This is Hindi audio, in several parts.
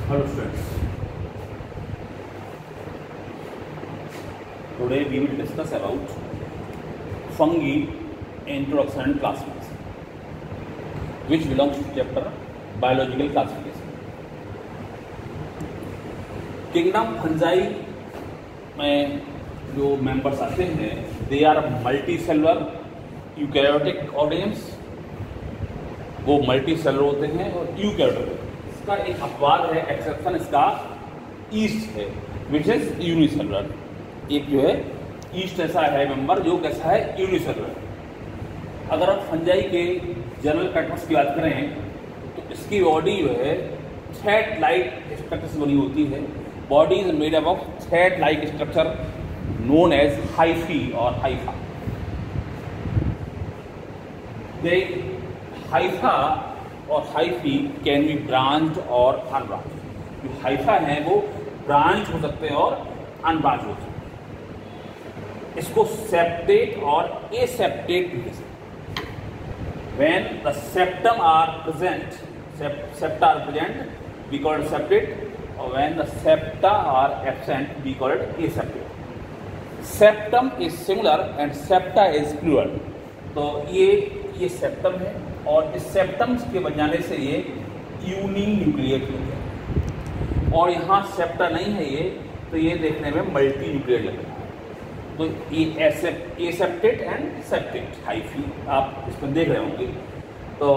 Hello students. Today we will discuss about fungi introduction and classification, which belongs to chapter biological classification. Kingdom fungi में जो members आते हैं, they are multicellular eukaryotic organisms. वो मल्टीसेलर होते हैं और यूकैरियोटिक। इसका एक अपवाद है, एक्सेप्शन इसका ईस्ट है, विच इज यूनिसेलुलर। एक जो है ईस्ट ऐसा है मेंबर जो कैसा है, यूनिसेलुलर। अगर आप फंजाई के जनरल कैरेक्टर्स की बात करें तो इसकी बॉडी जो है थ्रेड लाइक स्ट्रक्चर से बनी होती है। Body is made up of thread like structure known as hyphae और हाइफा। हाइफा और हाइफी कैन बी ब्रांच्ड और अनब्रांच्ड। जो हाइफा हैं वो ब्रांच हो सकते हैं और अनब्रांच हो सकते हैं। इसको सेप्टेट और एसेप्टेट भी कह सकते हैं। When the septum are present, septa are present we called septate, और when the septa are absent we called aseptate. Septum is singular and septa is plural. तो ये सेप्टम है और इस सेप्टम के बन जाने से ये यूनिन्यूक्लिएट हो गया, और यहाँ सेप्टा नहीं है ये, तो ये देखने में मल्टी न्यूक्लिएट लग रहा है। तो ये एसेप्टेट एंड सेप्टेट हाइफी आप इसमें देख रहे होंगे। तो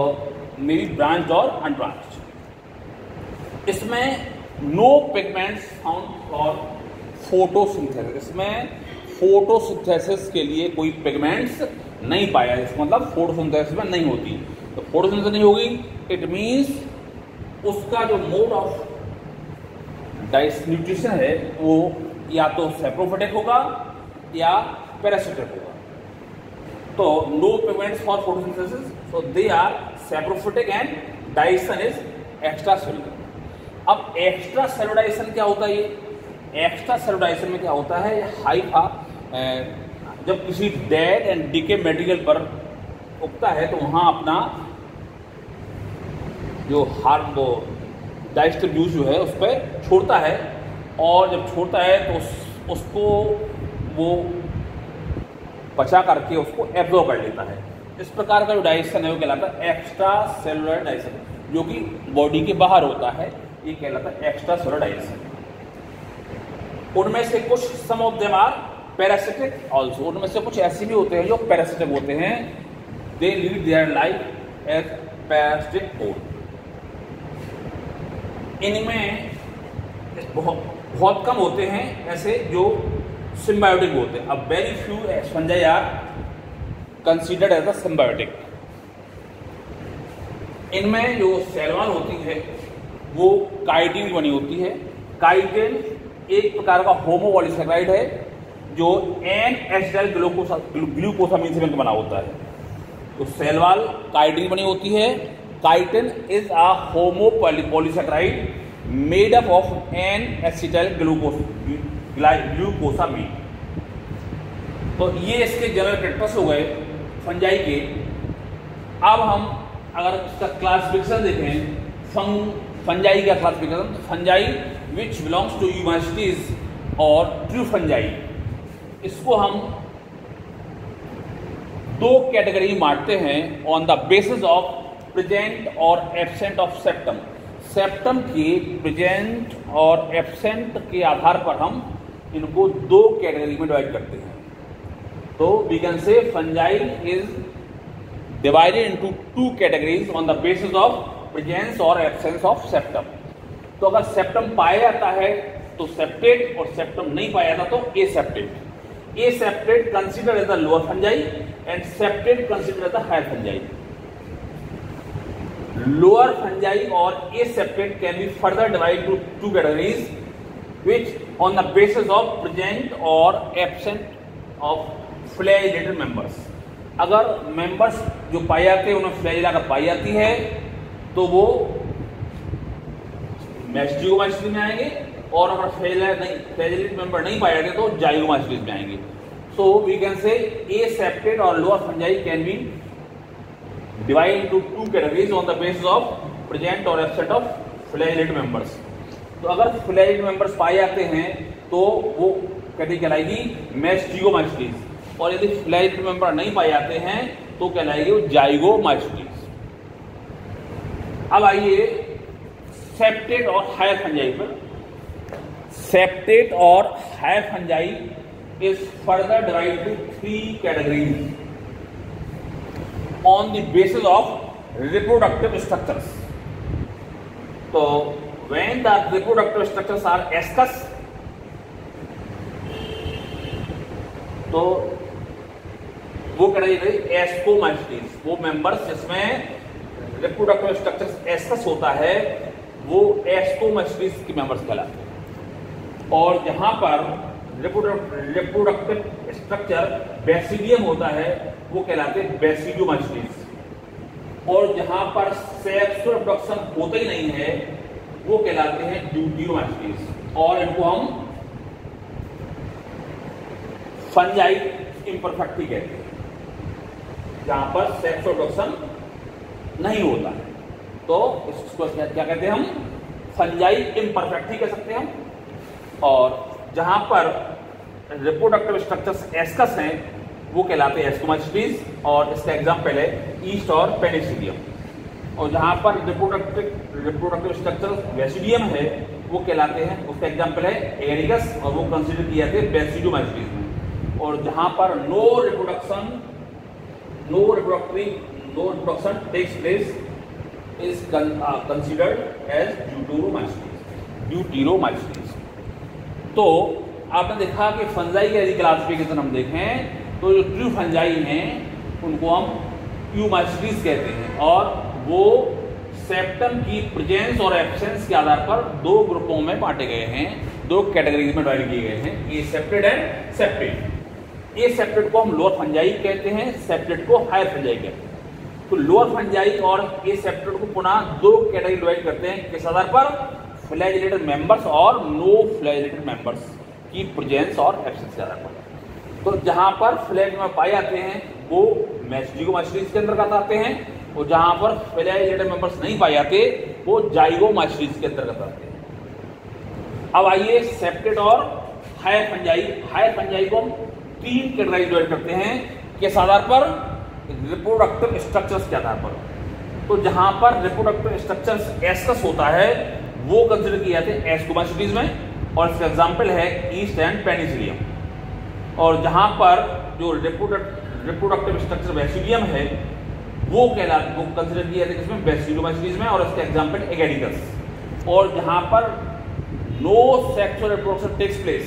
मेरी ब्रांच और अनब्रांच। इसमें no pigments found for photosynthesis. इसमें फोटोसिंथेसिस के लिए कोई पिगमेंट्स नहीं पाया, इसका मतलब फोटोसिंथेसिस में नहीं होती। तो फोटोसिंथेसिस नहीं होगी, इट मीन्स उसका जो मोड ऑफ न्यूट्रिशन है वो या तो सैप्रोफिटिक होगा या पैरासिटिक होगा। तो no pigments for photosynthesis, so they are saprophytic and digestion is extra cellular. अब एक्स्ट्रा सेलुलाइजेशन क्या होता है? ये एक्स्ट्रा सेलुलाइजेशन में क्या होता है, हाइफा जब किसी डेड एंड डीके मटेरियल पर उगता है तो वहाँ अपना जो वो डाइजेस्टिव जूस जो है उस पर छोड़ता है, और जब छोड़ता है तो उसको वो पचा करके उसको एब्जॉर्ब कर लेता है। इस प्रकार का जो डाइजेशन है वो कहलाता है एक्स्ट्रा सेलुलर डाइजेशन, जो कि बॉडी के बाहर होता है, ये कहलाता है एक्स्ट्रा सेलुलर डाइजेशन। उनमें से कुछ some of them are parasitic also. उनमें से कुछ ऐसे भी होते हैं जो पैरासिटिक होते हैं। They lead their life as parasitic mode. इनमें बहुत कम होते हैं ऐसे जो सिम्बायोटिक होते हैं। अब very few fungi are considered as a symbiotic. इनमें जो सेलवान होती है वो काइटिन बनी होती है। काइटिन एक प्रकार का होमोपॉलीसेकेराइड है जो एन एसिटाइल ग्लूकोसामीन से बना होता है। तो सेलवाल काइटिन बनी होती है। Chitin is a homopolysaccharide made up of N acetyl glucosamine. तो ये इसके जनरल कैरेक्टर्स हो गए फंजाई के। अब हम अगर इसका क्लासिफिकेशन देखें, फंजाई का classification, fungi which belongs to eumycetes और ट्रू फंजाई, इसको हम दो कैटेगरी में बांटते हैं on the basis of present और एब्सेंट ऑफ सेप्टम। सेप्टम के प्रेजेंट और एब्सेंट के आधार पर हम इनको दो कैटेगरी में डिवाइड करते हैं। तो we can say fungi is divided into two categories on the basis of presence और एब्सेंस ऑफ सेप्टम। तो अगर सेप्टम पाया जाता है तो सेप्टेट, और सेप्टम नहीं पाया जाता तो aseptate. Aseptate considered as the lower fungi and septate considered as the higher fungi. Lower fungi or aseptate can be further divided to two categories, which on the basis of present or absent of flagellated members. अगर members जो पाए जाते हैं उन्हें flagella अगर पाई जाती है तो वो मैस्टियोमास्टिस में आएंगे, और अगर फ्लैजेलेटेड मेंबर नहीं पाए जाते तो जाइगोमास्टिस में आएंगे। So we can say aseptate और lower fungi can be divide into two categories on the basis of present और एब्सेंट ऑफ फ्लैजेलेटेड मेंबर्स। तो अगर फ्लैजिलेटेड मेंबर्स पाए जाते हैं तो वो कैटेगरी कहलाएगी मैस्टिगोमाइसीटीज, और यदि फ्लैजिलेटेड मेंबर नहीं पाए जाते हैं तो कहलाएगी वो जाइगोमाइसीटीज। अब आइए सेप्टेट और हायर फंजाई पर। सेप्टेट और higher fungi is further divided to 3 categories on the basis of reproductive structures. तो when the reproductive structures are escus, तो वो कहलाएगी एस्कोमाइसीटीज। वो मेंबर्स जिसमें रिप्रोडक्टिव स्ट्रक्चर्स एस्कस होता है वो एस्कोमाइसीटीज के मेंबर्स कहलाते हैं। और जहां पर रिप्रोडक्टिव स्ट्रक्चर बेसिडियम होता है वो कहलाते हैं बेसिडियोमाइसीटीज। और जहां पर सेक्सुअल रिप्रोडक्शन होता ही नहीं है वो कहलाते हैं ड्यूटियोमाइसीटीज, और इनको हम फंजाई इम्परफेक्टी कहते हैं, जहां पर सेक्सुअल रिप्रोडक्शन नहीं होता है। तो इसको क्या कहते हैं हम? फंजाई इम्परफेक्टी कह सकते हैं हम। और जहां पर रिप्रोडक्टिव स्ट्रक्चर्स एस्कस हैं वो कहलाते हैं एस्कोमाइसीटीज, और इसका एग्जाम्पल है ईस्ट और पेनिसिलियम। और जहां पर रिप्रोडक्टिव स्ट्रक्चर बेसिडियम है वो कहलाते हैं, उसका एग्जांपल है एरिगस, और वो कंसीडर किए जाते हैं बेसिडियोमाइसीटीज में। और जहां पर no reproduction takes place is considered as deuteromycetes. तो आपने देखा कि फंजाई का यदि क्लासिफिकेशन हम देखें तो जो ट्रू फंजाई हैं उनको हम यूमाइसीटीज कहते हैं, और वो सेप्टम की प्रेजेंस और एब्सेंस के आधार पर 2 ग्रुपों में बांटे गए हैं, 2 कैटेगरीज में डिवाइड किए गए हैं, aseptate and septate. Aseptate को हम लोअर फंजाई कहते हैं, सेप्टेड को हायर फंजाई कहते हैं। तो लोअर फंजाई और ए सेप्टेड को पुनः 2 कैटेगरी डिवाइड करते हैं, किस आधार पर? फ्लैजिलेटेड मेंबर्स और नो फ्लैजिलेटेड मेंबर्स की प्रेजेंस और एब्सेंस के आधार पर। तो जहां पर फ्लैजिलेटेड में पाए जाते हैं वो मैस्टिगोमाइसीटीज के अंतर्गत आते हैं, और जहां पर फ्लैजिलेटेड मेंबर्स नहीं पाए जाते वो जाइगोमाइसीटीज के अंतर्गत आते हैं। अब आइए सेप्टेड और हायर फंजाई। हायर फंजाई को हम 3 कैटेगरी डिवाइड करते हैं, किस आधार पर? रिप्रोडक्टिव स्ट्रक्चर्स के आधार पर। तो जहां पर रिप्रोडक्टिव स्ट्रक्चर्स एस्कस होता है वो कंसिडर किए जाते हैं एस्कोमाइसीटीज में, और इसका एग्जाम्पल है ईस्ट एंड पेनिसिलियम। और जहां पर जो रिप्रोडक्टिव स्ट्रक्चर बेसिडियम है वो कंसिडर किया जाता है किसमें? बेसिडियोमाइसीटीज में, और इसका एग्जाम्पल एगेडिकस। और जहां पर no sexual reproduction takes place,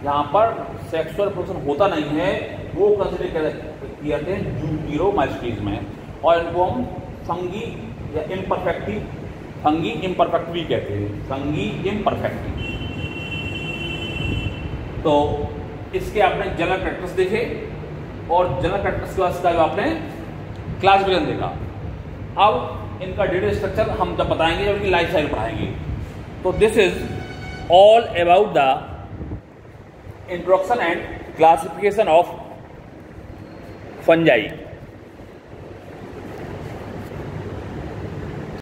जहां पर सेक्सुअल रिप्रोडक्शन होता नहीं है वो कंसिडर किए जाते हैं ड्यूटेरोमाइसीटीज में, और इनको हम फंगी या इम्परफेक्टी, फंगी इम्परफेक्टी कहते हैं, फंगी इम्परफेक्टी। तो इसके आपने जनरल कैरेक्टर्स देखे, और जनरल कैरेक्टर्स के बाद आपने क्लासिफिकेशन देखा। अब इनका डेटा स्ट्रक्चर हम जब बताएंगे जब इनकी लाइफ साइकिल पढ़ाएंगे। तो this is all about the introduction and classification of fungi.